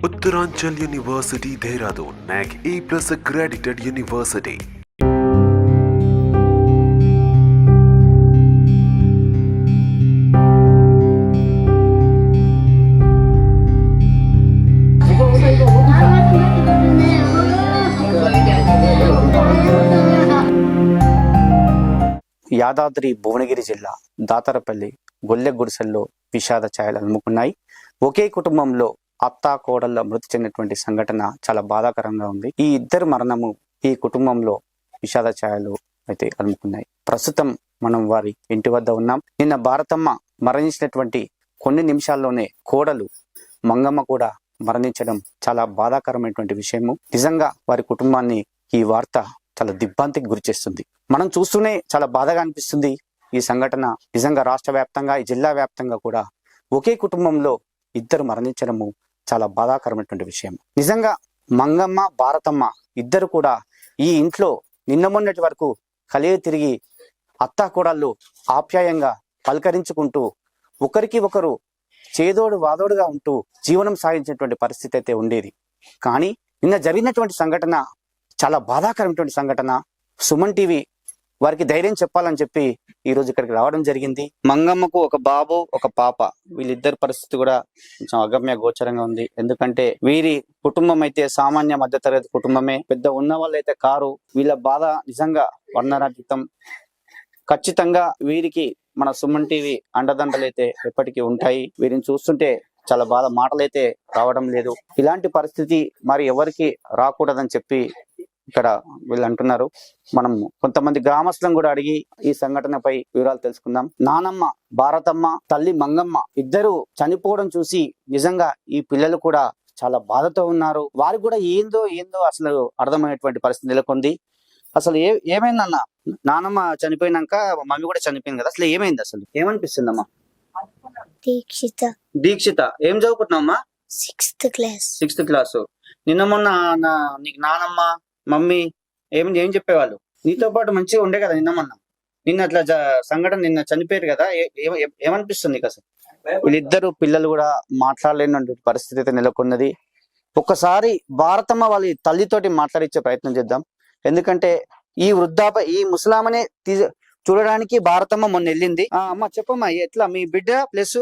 Uttaranchal University, Dehradun, NAC A+ accredited university. Yadadri Bhuvanagiri జిల్లా దాతరపల్లి గొల్లె గుడిసెల్లో విషాద ఛాయలు అలుముకున్నాయి. ఒకే కుటుంబంలో అత్తా కోడళ్ళ మృతి చెందినటువంటి సంఘటన చాలా బాధాకరంగా ఉంది. ఈ ఇద్దరు మరణము ఈ కుటుంబంలో విషాద ఛాయలు అయితే అలుముకున్నాయి. ప్రస్తుతం మనం వారి ఇంటి వద్ద ఉన్నాం. నిన్న భారతమ్మ మరణించినటువంటి కొన్ని నిమిషాల్లోనే కోడలు మంగమ్మ కూడా మరణించడం చాలా బాధాకరమైనటువంటి విషయము. నిజంగా వారి కుటుంబాన్ని ఈ వార్త చాలా దిగ్భ్రాంతికి గురి చేస్తుంది. మనం చూస్తూనే చాలా బాధగా అనిపిస్తుంది. ఈ సంఘటన నిజంగా రాష్ట్ర వ్యాప్తంగా, ఈ జిల్లా వ్యాప్తంగా కూడా ఒకే కుటుంబంలో ఇద్దరు మరణించడము చాలా బాధాకరమైనటువంటి విషయం. నిజంగా మంగమ్మ, భారతమ్మ ఇద్దరు కూడా ఈ ఇంట్లో నిన్న మొన్నటి వరకు కలిగి తిరిగి అత్తా కోడళ్ళు ఆప్యాయంగా పలకరించుకుంటూ ఒకరికి ఒకరు చేదోడు వాదోడుగా ఉంటూ జీవనం సాగించినటువంటి పరిస్థితి అయితే ఉండేది. కానీ నిన్న జరిగినటువంటి సంఘటన చాలా బాధాకరమైనటువంటి సంఘటన. సుమన్ టీవీ వారికి ధైర్యం చెప్పాలని చెప్పి ఈ రోజు ఇక్కడికి రావడం జరిగింది. మంగమ్మకు ఒక బాబు, ఒక పాప. వీళ్ళిద్దరి పరిస్థితి కూడా కొంచెం అగమ్య గోచరంగా ఉంది. ఎందుకంటే వీరి కుటుంబం అయితే సామాన్య మధ్యతరగతి కుటుంబమే. పెద్ద ఉన్న వాళ్ళైతే కారు. వీళ్ళ బాధ నిజంగా వర్ణనాతీతం. ఖచ్చితంగా వీరికి మన సుమన్ టీవీ అండదండలైతే ఎప్పటికీ ఉంటాయి. వీరిని చూస్తుంటే చాలా బాధ, మాటలైతే రావడం లేదు. ఇలాంటి పరిస్థితి మరి ఎవరికి రాకూడదని చెప్పి ఇక్కడ వీళ్ళు అంటున్నారు. మనం కొంతమంది గ్రామస్తులను కూడా అడిగి ఈ సంఘటనపై వివరాలు తెలుసుకుందాం. నానమ్మ భారతమ్మ, తల్లి మంగమ్మ ఇద్దరు చనిపోవడం చూసి నిజంగా ఈ పిల్లలు కూడా చాలా బాధతో ఉన్నారు. వారికి కూడా ఏందో అసలు అర్థమైనటువంటి పరిస్థితి నెలకొంది. అసలు ఏమైందన్న? నానమ్మ చనిపోయినాక మమ్మీ కూడా చనిపోయింది కదా, అసలు ఏమైంది? అసలు ఏమనిపిస్తుందమ్మా? దీక్షిత ఏం చదువుకుంటున్నావమ్మా? 6th class. నిన్న మొన్న నీకు నానమ్మ మమ్మీ ఏం చెప్పేవాళ్ళు? నీతో పాటు మంచిగా ఉండే కదా నిన్న మొన్న. నిన్న అట్లా సంఘటన, నిన్న చనిపోయారు కదా, ఏమనిపిస్తుంది నీకు అసలు? వీళ్ళిద్దరు పిల్లలు కూడా మాట్లాడలేని పరిస్థితి అయితే నెలకొన్నది. ఒక్కసారి భారతమ్మ వాళ్ళ తల్లితోటి మాట్లాడించే ప్రయత్నం చేద్దాం. ఎందుకంటే ఈ ముసలామనే చూడడానికి భారతమ్మ మొన్న వెళ్ళింది. అమ్మ చెప్పమ్మా, ఎట్లా మీ బిడ్డ ప్లస్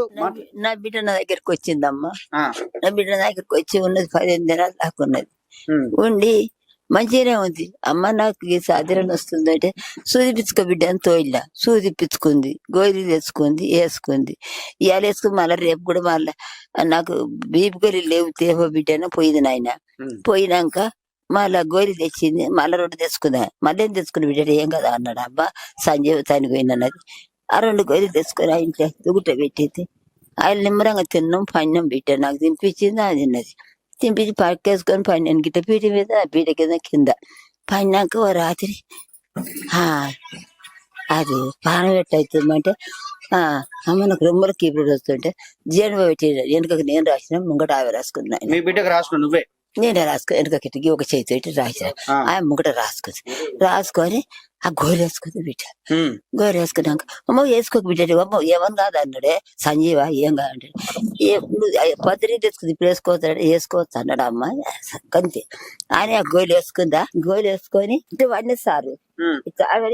నా బిడ్డ నా దగ్గరకు వచ్చిందమ్మా. నా బిడ్డ నా దగ్గరకు వచ్చి ఉన్నది 15 దినాలు దాకా ఉన్నది. ఉండి మంచిగానే ఉంది. అమ్మ నాకు సాధ్యం వస్తుందంటే సూది పిచ్చుకో బిడ్డ అని తోయిలా సూది పిచ్చుకుంది, గోళీలు తెచ్చుకుంది, వేసుకుంది. ఇవాళ వేసుకుని మళ్ళీ రేపు కూడా మళ్ళీ నాకు బీపీ గోళీలు లేవు తేవో బిడ్డ అని పోయింది నాయన. పోయినాక మళ్ళా గోళీ తెచ్చింది, మళ్ళీ 2 తెచ్చుకుందా. మళ్ళీ ఏం తెచ్చుకుని బిడ్డ ఏం కదా అన్నాడు. అబ్బా సంజయ్ తనకి పోయినది. ఆ 2 గోళీలు తెచ్చుకొని ఆ ఇంట్లో దుగుట పెట్టింది. ఆయన నిమ్మరంగా తిన్నాం, పన్నాం. బిడ్డ నాకు తినిపించింది, అది తిన్నది. తినిపించి పక్కేసుకొని పన్నాను గిట్ట పీట మీద, పీట కింద పన్నాక ఓ రాత్రి అది పానం పెట్టవుతుందంటే అమ్మ నాకు రొమ్మల కీపుడు వస్తుంటే జేను పెట్టి వెనుకకి నేను రాసిన, ముంగట ఆమె రాసుకున్నాను. మీ బిడ్డకు రాసుకున్నా నువ్వే? నేనే రాసుకుని వెనక కిటికీ ఒక చేతి పెట్టి రాసిన. ఆయన ముంగట రాసుకొని ఆ గోరు వేసుకుంది బిడ్డ. గోరు వేసుకున్నాక అమ్మ వేసుకోక బిడ్డ, అమ్మ ఏమని కాదు అన్నాడే. సంజీవా ఏం కాదంటే పత్రి తెచ్చుకుంది, ఇప్పుడు వేసుకోవచ్చు అన్నాడు. అమ్మ అంతే. ఆయన ఆ గోలు వేసుకుందా. గోలు వేసుకొని ఇట్లా వాడిన సారు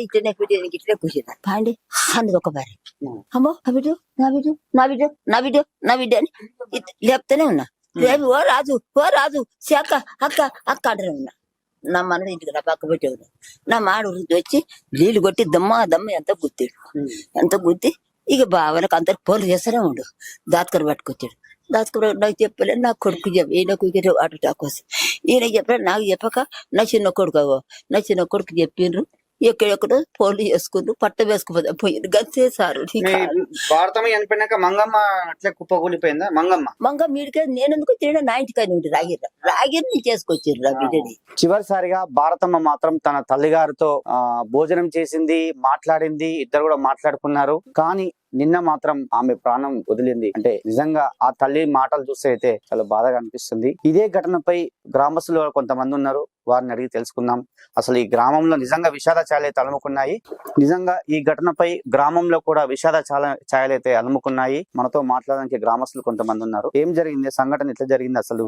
ఇట్లనే పెట్టి ఇట్లనే కూర్చుందా. పాండి అన్నది ఒక బారి. అమ్మో నా బిడ్డ నా బిడ్డ నా బిడ్డ నా బిడ్డ నా బిడ్డ అని లేపుతూనే ఉన్నా. రేపు ఓ రాజు అక్క అక్క అక్క అంటూనే ఉన్నా. నా మనడు ఇంటికి నా పక్క పెట్టి ఉన్నా. నా మాడు వచ్చి నీళ్ళు కొట్టి దమ్మ ఎంత గుద్ది ఇక బావనకు అందరు ఫోన్లు చేస్తూనే ఉండు. దాతకర పట్టుకొచ్చాడు. దాతకర నాకు చెప్పలేదు. నా కొడుకు ఈయనకు అటు టాకోసి ఈయన చెప్పాడు. నాకు చెప్పక నా చిన్న కొడుకు చెప్పిండ్రు. ఎక్కడెక్కడో ఫోన్లు చేసుకుంటూ పట్ట వేసుకుపోతా పోయింది. గంతే సారు. భారతమ్మ చనిపోయినాక మంగమ్మ అట్లా కుప్పకూలిపోయిందా? మంగమ్మ మీడికే నేను ఎందుకు తిరిగిన నా ఇంటికాయ ఉండి తాగిని చేసుకొచ్చిర్రు ఆ బిడ్డని. చివరిసారిగా భారతమ్మ మాత్రం తన తల్లిగారితో భోజనం చేసింది, మాట్లాడింది, ఇద్దరు కూడా మాట్లాడుకున్నారు. కానీ నిన్న మాత్రం ఆమె ప్రాణం వదిలింది. అంటే నిజంగా ఆ తల్లి మాటలు చూస్తే అయితే చాలా బాధగా అనిపిస్తుంది. ఇదే ఘటనపై గ్రామస్తులు కొంతమంది ఉన్నారు, వారిని అడిగి తెలుసుకుందాం. అసలు ఈ గ్రామంలో నిజంగా విషాద ఛాయలు అలుముకున్నాయి. నిజంగా ఈ ఘటనపై గ్రామంలో కూడా విషాద ఛాయలు అయితే అలుముకున్నాయి. మనతో మాట్లాడడానికి గ్రామస్తులు కొంతమంది ఉన్నారు. ఏం జరిగింది, సంఘటన ఎట్లా జరిగింది? అసలు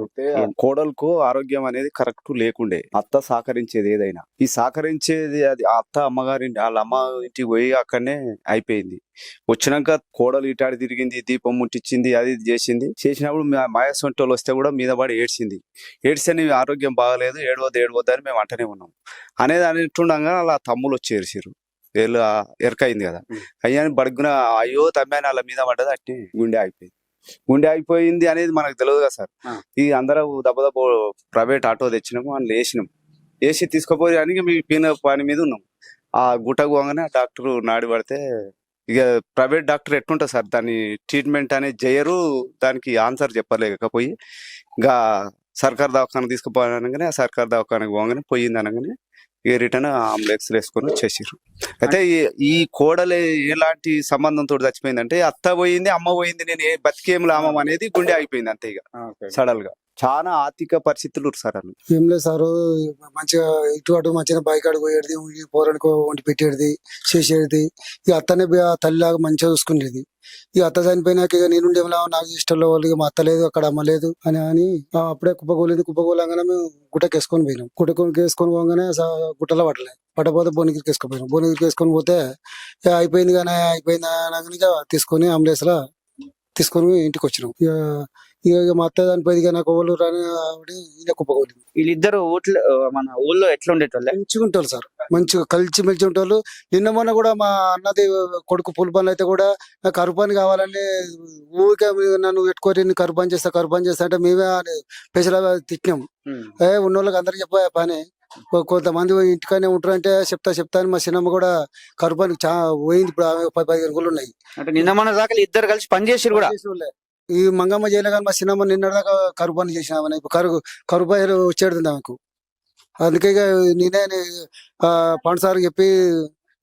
కోడలకు ఆరోగ్యం అనేది కరెక్ట్ లేకుండే, అత్త సహకరించేది ఏదైనా. ఈ సహకరించేది అది అత్త అమ్మగారి వాళ్ళ అమ్మ ఇంటికి పోయి అక్కడనే అయిపోయింది. వచ్చినాక కోడలు ఇటాడి తిరిగింది, దీపం ముట్టించింది, అది ఇది చేసినప్పుడు మాయసొంటి వాళ్ళు వస్తే కూడా మీద పడి ఏడ్స్తే నీ ఆరోగ్యం బాగలేదు, ఏడవద్దు అని మేము అంటనే ఉన్నాం అనేది అనేట్టుండగా అలా తమ్ములు వచ్చి ఏడ్చిర్రు. వీళ్ళు ఎరకైంది కదా, అయ్యాని బడుగున అయ్యో తమ్మాని వాళ్ళ మీద పడ్డది, అట్టి గుండె అయిపోయింది అనేది మనకు తెలియదు కదా సార్. ఈ అందరూ దెబ్బ ప్రైవేట్ ఆటో తెచ్చినాము, అని వేసి తీసుకుపోయానికి మీ పని మీద ఉన్నాం. ఆ గుట్టకు పోగానే డాక్టర్ నాడి పడితే, ఇక ప్రైవేట్ డాక్టర్ ఎట్టుంటుంది సార్, దాని ట్రీట్మెంట్ అనేది చేయరు, దానికి ఆన్సర్ చెప్పలేకపోయి ఇంకా సర్కార్ దవాఖానకు తీసుకుపోయానగానే ఆ సర్కార్ దవాఖానకు పోగానే పోయింది అనగానే ఇక రిటర్న్ అంబులెన్స్ వేసుకొని వచ్చేసారు. అయితే ఈ కోడలు ఎలాంటి సంబంధంతో చచ్చిపోయిందంటే, అత్త పోయింది, అమ్మ పోయింది, నేను బతికేం లామం అనేది గుండె అయిపోయింది అంతే. ఇక సడన్ గా చాలా ఆర్థిక పరిస్థితులు సార్ అన్న. ఏం లేదు సార్, మంచిగా ఇటు అటు మంచిగా బైక్ అడుగు పోయేది, పోరానికి వండి పెట్టేది, చేసేది. ఇక అత్తనే తల్లిలాగా మంచిగా చూసుకునేది. ఇక అత్త చనిపోయినాక ఇక నేనుండేలా నాకు ఇష్టంలో వాళ్ళు, మా అత్త లేదు అక్కడ అమ్మ లేదు అని అప్పుడే కుప్పగోలంగానే మేము గుట్టకేసుకొని పోయినాం. గుట్టకేసుకొని పోగానే గుట్టలో పట్టపోతే భువనగిరికి వేసుకొని భువనగిరికి వేసుకొని పోతే అయిపోయింది అనగానే తీసుకొని అంబులెన్స్ లా తీసుకొని ఇంటికి వచ్చినాం. ఇక మా అత్త చనిపోయింది, ఇక నాకు ఓళ్ళు రాని ఈయన కుప్పగోలింది. వీళ్ళిద్దరు మన ఊళ్ళో ఎట్లా ఉండేటోళ్ళే? మంచిగా ఉంటారు సార్, మంచిగా కలిసి మెలిసి ఉంటారు. నిన్న మొన్న కూడా మా అన్నది కొడుకు పులి పనులు అయితే కూడా నాకు కరువు పని కావాలని ఊరికే నన్ను పెట్టుకొని కరువు పని చేస్తా అంటే మేమే పెసలా తిట్టినాం. ఉన్నోళ్ళకి అందరికి చెప్పే పని, కొంతమంది ఇంటికానే ఉంటారు అంటే చెప్తా అని మా చిన్నమ్మ కూడా కరువు పనికి పోయింది. ఇప్పుడు 10-15 రోజులు ఉన్నాయి. అంటే నిన్న మన దాకా ఇద్దరు కలిసి పని చేసి కూడా ఈ మంగమ్మ చేయలే కానీ మా చిన్నమ్మ నిన్నదాకా కరువు పని చేసినామని, ఇప్పుడు కరువు పైలు వచ్చేది ఆమెకు. అందుకే నేనే పండుసారి చెప్పి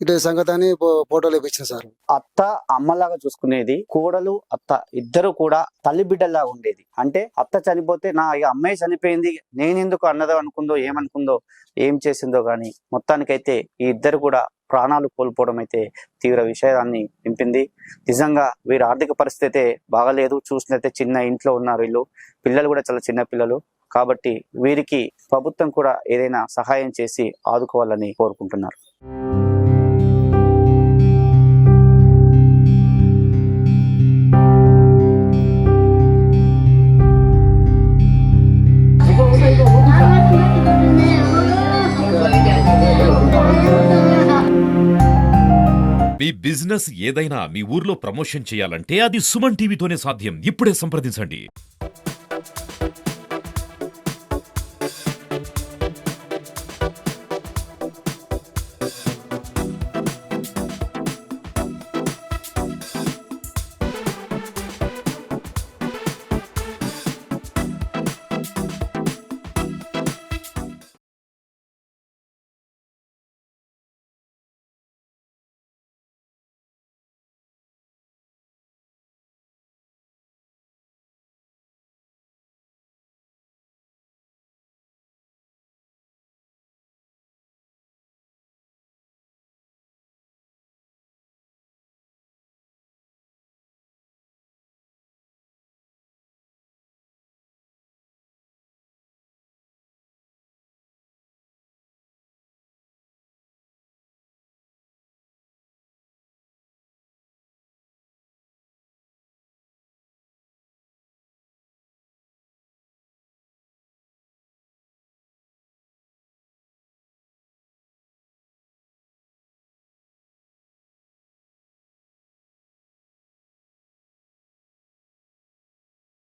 ఇటు సంగతి అని ఫోటోలు వేపించిన సార్. అత్త అమ్మలాగా చూసుకునేది, కోడలు అత్త ఇద్దరు కూడా తల్లి బిడ్డలాగా ఉండేది. అంటే అత్త చనిపోతే నా ఇక అమ్మాయి చనిపోయింది, నేనెందుకు అన్నదో అనుకుందో, ఏమనుకుందో, ఏం చేసిందో గాని మొత్తానికైతే ఈ ఇద్దరు కూడా ప్రాణాలు కోల్పోవడం అయితే తీవ్ర విషయాన్ని నింపింది. నిజంగా వీరి ఆర్థిక పరిస్థితి అయితే బాగలేదు. చూసినట్లయితే చిన్న ఇంట్లో ఉన్నారు వీళ్ళు, పిల్లలు కూడా చాలా చిన్న పిల్లలు. కాబట్టి వీరికి ప్రభుత్వం కూడా ఏదైనా సహాయం చేసి ఆదుకోవాలని కోరుకుంటున్నారు. మీ బిజినెస్ ఏదైనా మీ ఊర్లో ప్రమోషన్ చేయాలంటే అది సుమన్ టీవీతోనే సాధ్యం. ఇప్పుడే సంప్రదించండి.